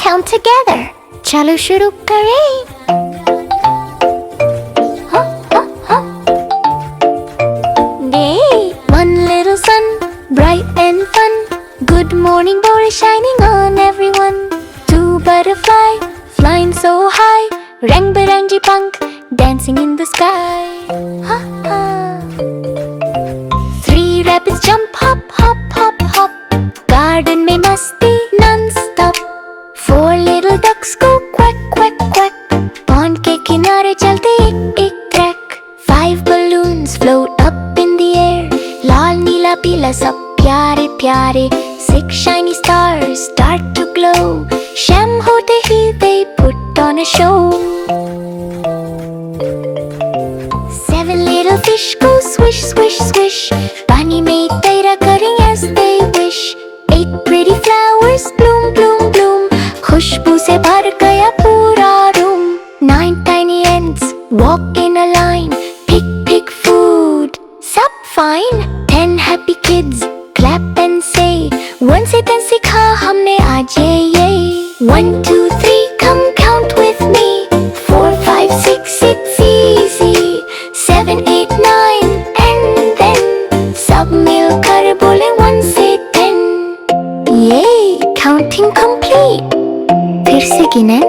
count together. चलो शुरू करें. Yay! One little sun, bright and fun. Good morning, boy, shining on everyone. Two butterfly, flying so high. Rang-birangi punk, dancing in the sky. Ha ha. Three rabbits jump, hop, hop, hop, hop. Garden mein masti non-stop. Four little ducks go quack, quack, quack. Pond ke kinare chalte ek, ek, crack. Five balloons float up in the air. Lal, neela, peela, sab pyare, pyare. Six shiny stars start to glow. Sham hote hi they put on a show. Seven little fish go swish, swish, swish. Pani mein taira karein as they wish. Eight pretty flowers bloom, bloom, bloom. Khushboo se bhar gaya pura room. Nine tiny ants walk in a line. Pick, pick food, sab fine. 10 happy kids clap and say, one से 10 सीखा हमने आज ये. 1, 2, 3 come count with me. 4, 5, 6 it's easy. 7, 8, 9 and then सब मिलकर बोले 1 से 10. Yay! Counting complete. फिर से गिने.